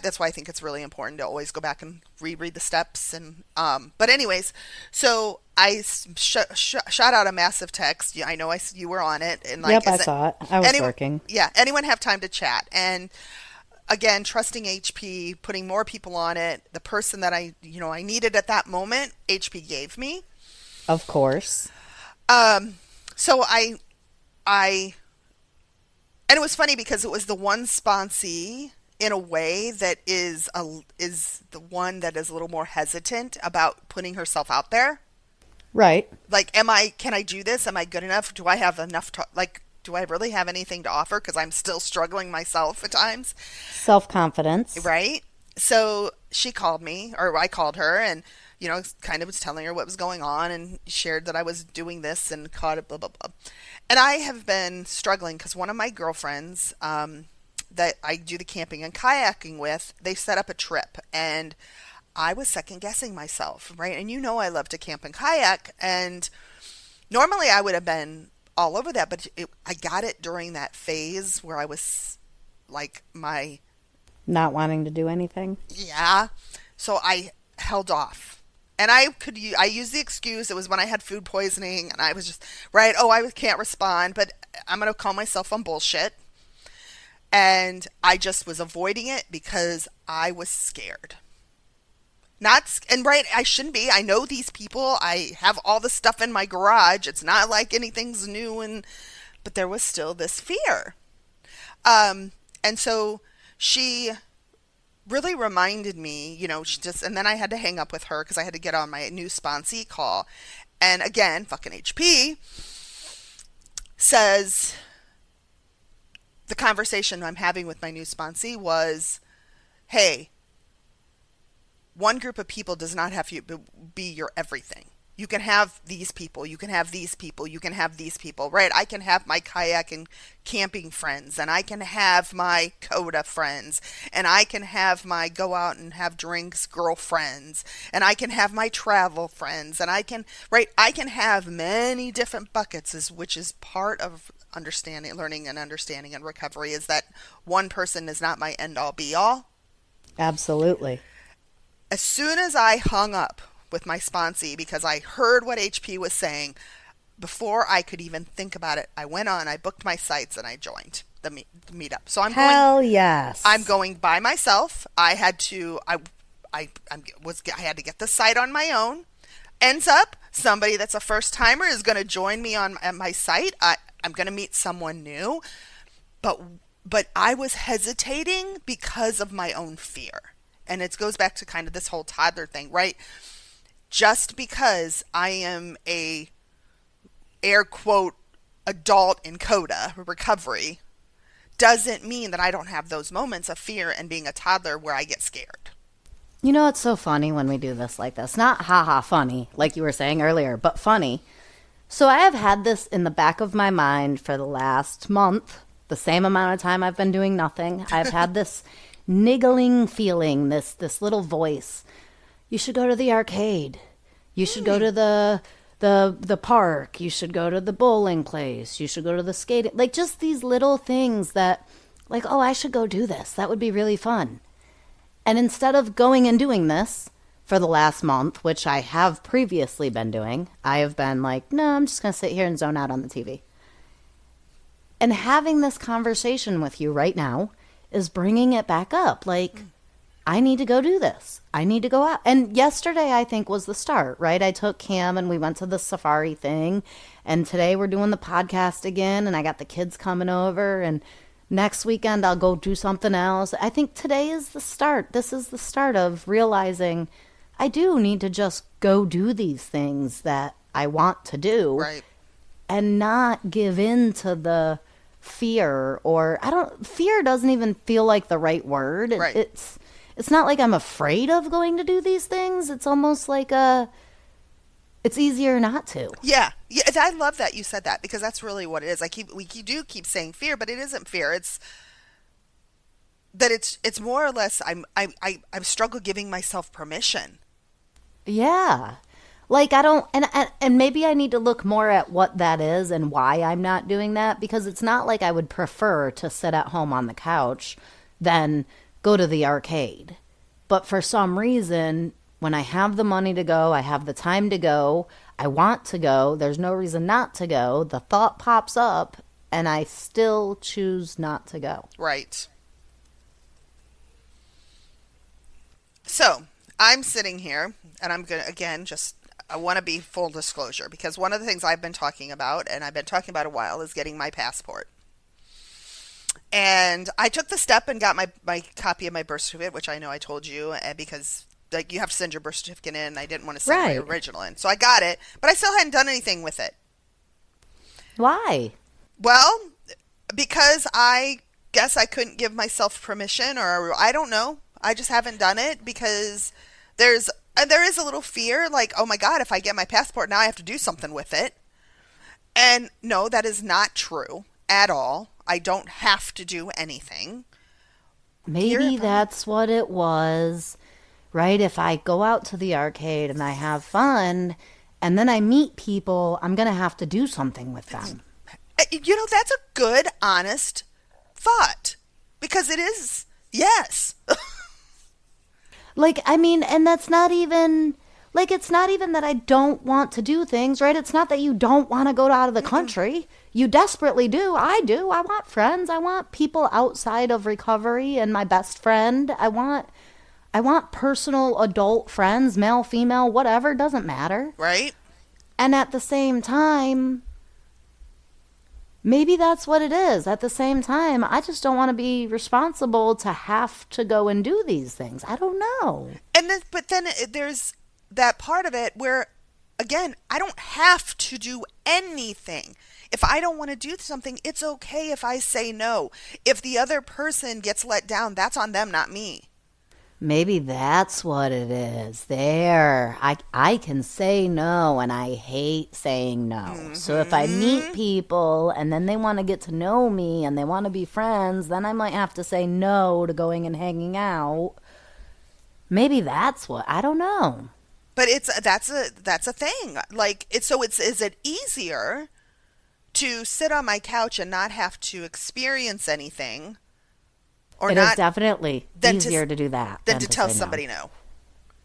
That's why I think it's really important to always go back and reread the steps. And but anyways, so I shot out a massive text. I know you were on it, and like, Yep, I saw it. I was working. Yeah, anyone have time to chat? And again, trusting HP, putting more people on it. The person that I needed at that moment, HP gave me. Of course. So I, and it was funny because it was the one sponsee in a way that is the one that is a little more hesitant about putting herself out there. Right. Like, can I do this? Am I good enough? Do I have enough do I really have anything to offer? Because I'm still struggling myself at times. Self-confidence. Right. So she called me, or I called her, and kind of was telling her what was going on and shared that I was doing this and caught it, blah, blah, blah. And I have been struggling because one of my girlfriends, that I do the camping and kayaking with, they set up a trip and I was second guessing myself, right? And I love to camp and kayak, and normally I would have been all over that, but I got it during that phase where I was like Not wanting to do anything. yeah. So I held off. And I used the excuse, it was when I had food poisoning and I was just, right, oh, I can't respond, but I'm going to call myself on bullshit. And I just was avoiding it because I was scared. And right, I shouldn't be. I know these people. I have all the stuff in my garage. It's not like anything's new, but there was still this fear. And so she really reminded me, and then I had to hang up with her because I had to get on my new sponsee call. And again, fucking HP says, the conversation I'm having with my new sponsee was, hey, one group of people does not have to be your everything. You can have these people, you can have these people, you can have these people, right? I can have my kayak and camping friends, and I can have my coda friends, and I can have my go out and have drinks girlfriends, and I can have my travel friends, and I can, right? I can have many different buckets, which is part of understanding, learning and understanding and recovery, is that one person is not my end all be all. Absolutely. As soon as I hung up with my sponsee because I heard what HP was saying, before I could even think about it, I went on, I booked my sites, and I joined the meetup. So Hell I'm yes. going by myself. I had to I had to get the site on my own. Ends up somebody that's a first timer is going to join me on at my site. I'm going to meet someone new, but I was hesitating because of my own fear. And it goes back to kind of this whole toddler thing, right? Just because I am a air quote adult in coda recovery doesn't mean that I don't have those moments of fear and being a toddler where I get scared. You know, it's so funny when we do this like this. Not haha funny, like you were saying earlier, but funny. So I have had this in the back of my mind for the last month, the same amount of time I've been doing nothing. I've had this niggling feeling, this little voice. You should go to the arcade. You should go to the park. You should go to the bowling place. You should go to the skating. Like just these little things that like, oh, I should go do this. That would be really fun. And instead of going and doing this for the last month, which I have previously been doing, I have been like, no, I'm just going to sit here and zone out on the TV. And having this conversation with you right now is bringing it back up. Like, I need to go do this. I need to go out. And yesterday, I think, was the start, right? I took Cam and we went to the safari thing. And today we're doing the podcast again. And I got the kids coming over. And next weekend, I'll go do something else. I think today is the start. This is the start of realizing I do need to just go do these things that I want to do. Right. And not give in to the fear, or fear doesn't even feel like the right word. Right. It's not like I'm afraid of going to do these things. It's almost like it's easier not to. Yeah. Yeah. I love that you said that, because that's really what it is. We do keep saying fear, but it isn't fear. It's that it's more or less I struggle giving myself permission. Yeah. Like I don't and maybe I need to look more at what that is and why I'm not doing that, because it's not like I would prefer to sit at home on the couch than go to the arcade. But for some reason, when I have the money to go, I have the time to go, I want to go, there's no reason not to go, the thought pops up and I still choose not to go. Right. So I'm sitting here and I'm going to, again, I want to be full disclosure, because one of the things I've been talking about, and I've been talking about a while, is getting my passport. And I took the step and got my copy of my birth certificate, which I know I told you, because like you have to send your birth certificate in, and I didn't want to send my Right. original in. So I got it, but I still hadn't done anything with it. Why? Well, because I guess I couldn't give myself permission, or I don't know. I just haven't done it because there is a little fear, like, oh my God, if I get my passport now I have to do something with it. And no, that is not true at all. I don't have to do anything. Maybe that's what it was, right? If I go out to the arcade and I have fun and then I meet people, I'm going to have to do something with them. That's a good, honest thought, because it is, yes. Like, I mean, and that's not even, like, it's not even that I don't want to do things, right? It's not that you don't want to go out of the country. You desperately do. I do. I want friends. I want people outside of recovery and my best friend. I want personal adult friends, male, female, whatever, doesn't matter. Right? And at the same time, maybe that's what it is. At the same time, I just don't want to be responsible to have to go and do these things. I don't know. But then there's that part of it where, again, I don't have to do anything. If I don't want to do something, it's okay if I say no. If the other person gets let down, that's on them, not me. Maybe that's what it is. There. I can say no and I hate saying no. So if I meet Hmm. people and then they want to get to know me and they want to be friends, then I might have to say no to going and hanging out. Maybe that's what. I don't know. But that's a thing. Like it's so it's is it easier to sit on my couch and not have to experience anything or It is not definitely than to easier to do that than than to to tell say no. somebody no.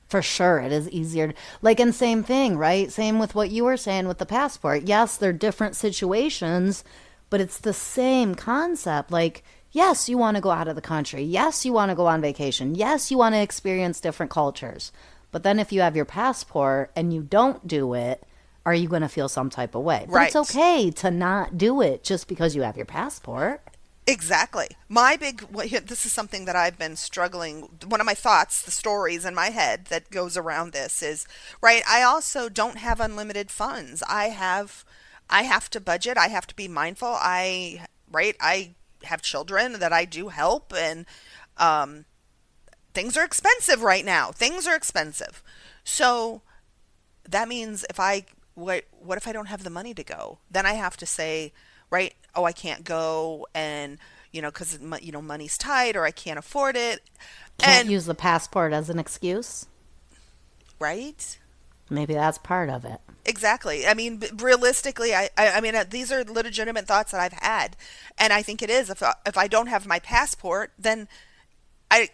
For sure, it is easier. Like, and same thing, right? Same with what you were saying with the passport. Yes, they're different situations, but it's the same concept. Like, yes, you want to go out of the country. Yes, you want to go on vacation. Yes, you want to experience different cultures. But then if you have your passport and you don't do it, are you going to feel some type of way? But it's Right. okay to not do it just because you have your passport. Exactly. This is something that I've been struggling. One of my thoughts, the stories in my head that goes around this is, right, I also don't have unlimited funds. I have to budget. I have to be mindful. I have children that I do help and um things are expensive right now. Things are expensive. So that means what if I don't have the money to go? Then I have to say, right, oh, I can't go and cuz money's tight or I can't afford it. Can't And use the passport as an excuse. right? Maybe that's part of it. Exactly. I mean, realistically, I mean, these are legitimate thoughts that I've had, and I think it is. If I don't have my passport, then I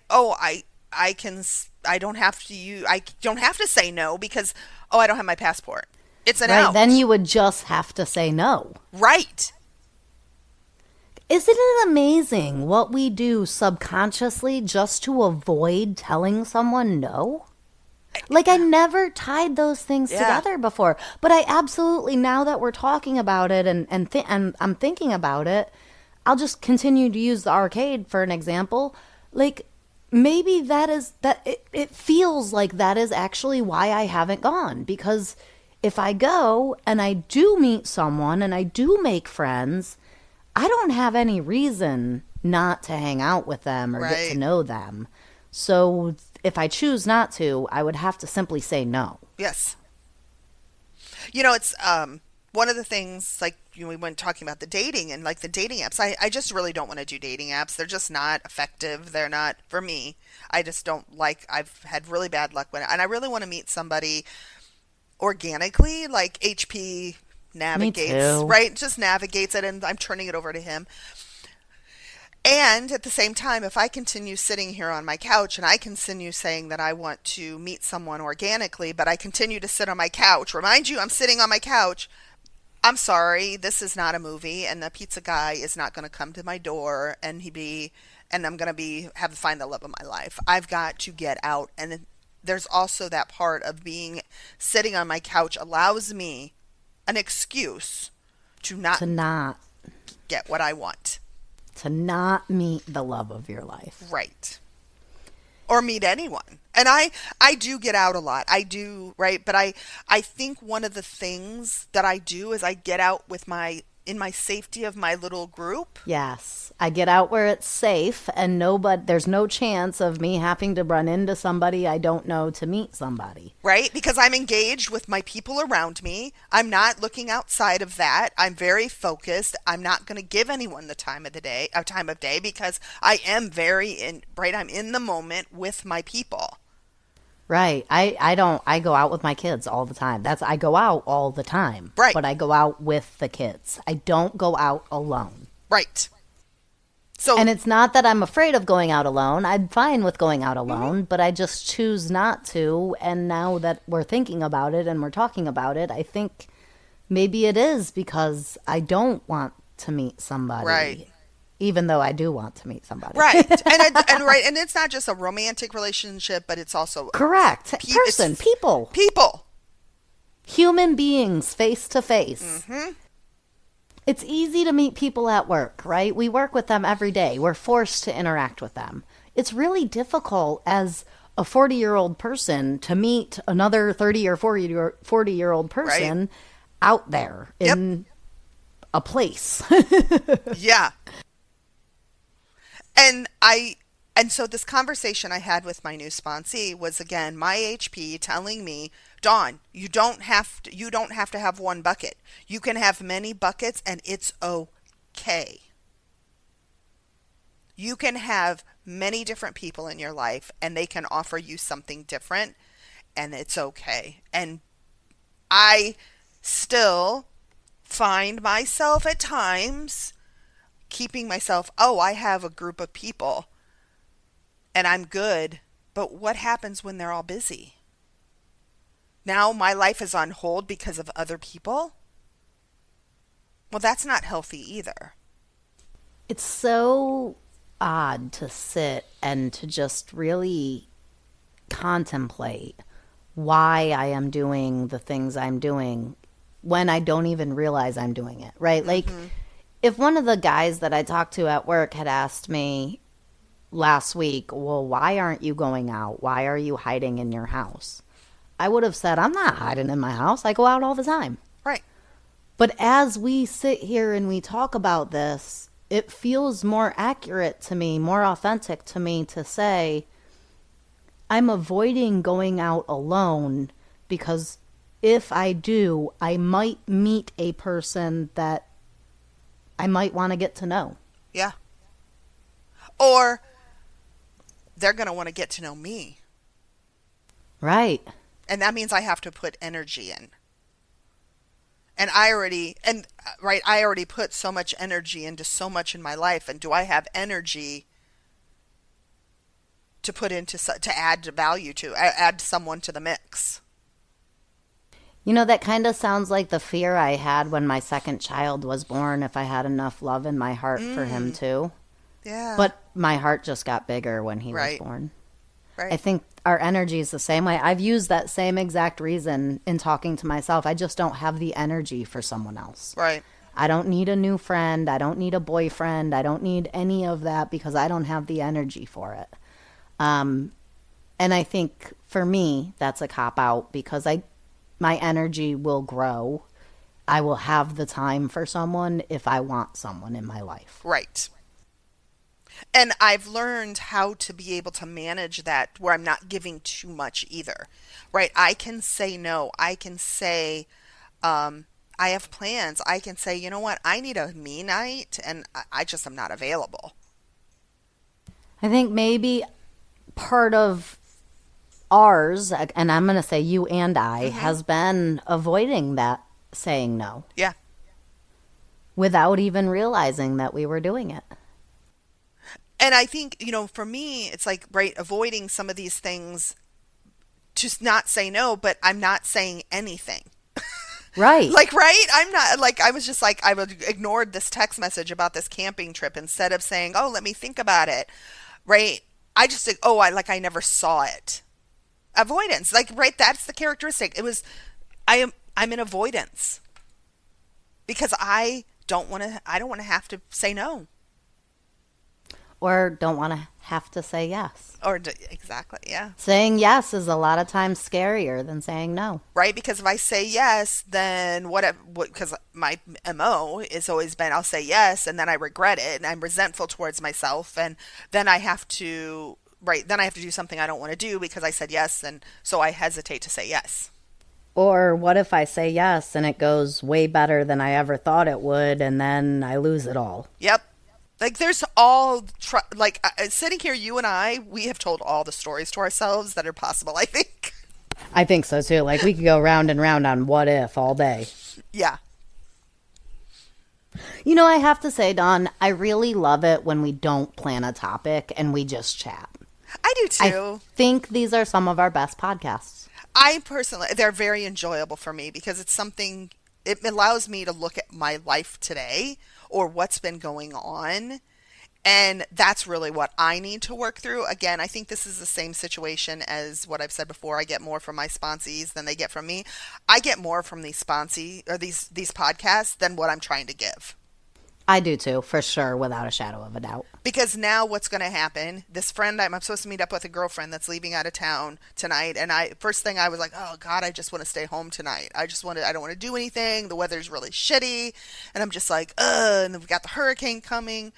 can I don't have to I don't have to say no because I don't have my passport. It's an Right? Then out. you would just have to say no. Right. Isn't it amazing what we do subconsciously just to avoid telling someone no? Like, I never tied those things Yeah. together before, but I absolutely, now that we're talking about it and I'm thinking about it, I'll just continue to use the arcade for an example. Like, maybe it feels like that is actually why I haven't gone, because if I go and I do meet someone and I do make friends, I don't have any reason not to hang out with them or get to Right. know them. So if I choose not to, I would have to simply say no. Yes. It's one of the things like we went talking about the dating and like the dating apps. I just really don't want to do dating apps. They're just not effective. They're not for me. I just don't like I've had really bad luck with it. And I really want to meet somebody organically, like HP Me navigates, too. right? Just navigates it and I'm turning it over to him. And at the same time, if I continue sitting here on my couch and I continue saying that I want to meet someone organically, but I continue to sit on my couch, remind you, I'm sitting on my couch. I'm sorry, this is not a movie, and the pizza guy is not going to come to my door and I'm going to have to find the love of my life. I've got to get out. And there's also that part of being sitting on my couch allows me an excuse to not To not get what I want. to not meet the love of your life. Right. Or meet anyone. And I do get out a lot. I do, right? But I think one of the things that I do is I get out with my in my safety of my little group. Yes. I get out where it's safe and there's no chance of me having to run into somebody I don't know to meet somebody. Right? Because I'm engaged with my people around me. I'm not looking outside of that. I'm very focused. I'm not going to give anyone the time of day because I am very in right. I'm in the moment with my people. Right. I don't I go out with my kids all the time. I go out all the time, Right. but I go out with the kids. I don't go out alone. Right. So, And it's not that I'm afraid of going out alone. I'm fine with going out mhm, alone, but I just choose not to. And now that we're thinking about it and we're talking about it, I think maybe it is because I don't want to meet right. somebody, even though I do want to meet somebody. Right. And right, and it's not just a romantic relationship, but it's also Correct. Person, it's people, people. human beings face to face. Mhm. It's easy to meet people at work, right? We work with them every day. We're forced to interact with them. It's really difficult as a 40-year-old person to meet another 30 or 40-year-old Right. person out there Yep. in a place. Yeah. And And so this conversation I had with my new sponsee was again my HP telling me, Dawn, you don't have to have one bucket. You can have many buckets and it's okay. You can have many different people in your life and they can offer you something different and it's okay. And I still find myself at times keeping myself, oh, I have a group of people and I'm good. But what happens when they're all busy? Now my life is on hold because of other people? Well, that's not healthy either. It's so odd to sit and to just really contemplate why I am doing the things I'm doing when I don't even realize I'm doing it, right? Like, Mm-hmm. if one of the guys that I talked to at work had asked me last week, well, why aren't you going out? Why are you hiding in your house? I would have said, I'm not hiding in my house. I go out all the time. Right. But as we sit here and we talk about this, it feels more accurate to me, more authentic to me to say, I'm avoiding going out alone because if I do, I might meet a person that I might want to get to know. Yeah. Or they're going to want to get to know me. Right. And that means I have to put energy in. And I already, and right, I already put so much energy into so much in my life. And do I have energy to put into, to add value to, add someone to the mix? You know, that kind of sounds like the fear I had when my second child was born, if I had enough love in my heart for him Mm, too. yeah. But my heart just got bigger when he was Right. born. I Right. think our energy is the same way. I've used that same exact reason in talking to myself. I just don't have the energy for someone else. Right. I don't need a new friend. I don't need a boyfriend. I don't need any of that because I don't have the energy for it. Um, and I think for me, that's a cop out because my energy will grow. I will have the time for someone if I want someone in my life. Right. And I've learned how to be able to manage that where I'm not giving too much either. Right? I can say no. I can say, I have plans. I can say, you know what? I need a me night and I just am not available. I think maybe part of ours, and I'm going to say you and I, Hmm. has been avoiding that saying no Yeah. without even realizing that we were doing it. And I think, for me, it's like, right, avoiding some of these things to not say no, but I'm not saying anything. Right. Like, right? I'm not like, I was just like, I would ignored this text message about this camping trip instead of saying, oh, let me think about it. Right? I just think, oh, I never saw it. Avoidance. Like, right? That's the characteristic. I'm in avoidance because I don't want to have to say no. Or don't want to have to say yes. Exactly. Yeah. Saying yes is a lot of times scarier than saying no. Right? Because if I say yes, then because my MO has always been I'll say yes and then I regret it and I'm resentful towards myself and then I have to, right, then I have to do something I don't want to do because I said yes and so I hesitate to say yes. Or what if I say yes and it goes way better than I ever thought it would and then I lose it all? Yep. Like there's sitting here, you and we have told all the stories to ourselves that are possible, I think. I think so too. Like we could go round and round on what if all day. Yeah. You know, I have to say, Dawn, I really love it when we don't plan a topic and we just chat. I do I too. think these are some of our best podcasts. I personally, they're very enjoyable for me because it allows me to look at my life today or what's been going on. And that's really what I need to work through. Again, I think this is the same situation as what I've said before. I get more from my sponsees than they get from me. I get more from these sponsee or these podcasts than what I'm trying to give. I do too, for sure, without a shadow of a doubt. Because now what's going to happen? This friend, I'm supposed to meet up with a girlfriend that's leaving out of town tonight, and first thing I was like, oh God, I just want to stay home tonight. I don't want to do anything. The weather's really shitty, and I'm just like, ugh. And then we've got the hurricane coming.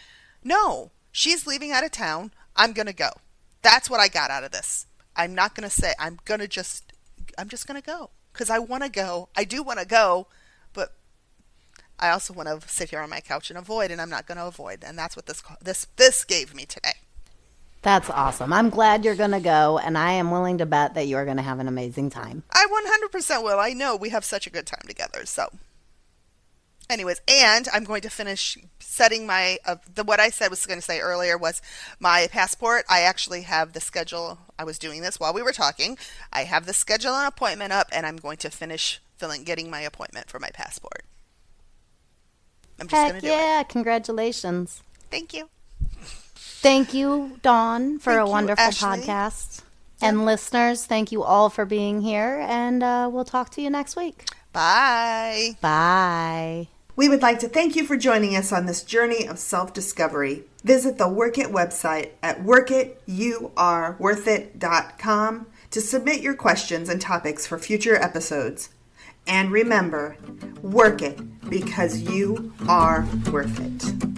No, she's leaving out of town. I'm going to go. That's what I got out of this. I'm not going to say, I'm just going to go because I want to go. I do want to go, but I also want to sit here on my couch and avoid, and I'm not going to avoid. And that's what this gave me today. That's awesome. I'm glad you're going to go, and I am willing to bet that you're going to have an amazing time. I 100% will. I know we have such a good time together. So, anyways, and I'm going to finish setting my what I said was going to say earlier was my passport. I actually have the schedule. I was doing this while we were talking. I have the schedule and appointment up, and I'm going to finish getting my appointment for my passport. I'm just going Heck to do yeah, it. congratulations. Thank you. Thank you, Dawn, for Thank a you, wonderful Ashley. podcast. Yep. And listeners, thank you all for being here, and we'll talk to you next week. Bye. Bye. We would like to thank you for joining us on this journey of self-discovery. Visit the Work It website at workityouareworthit.com to submit your questions and topics for future episodes. And remember, work it because you are worth it.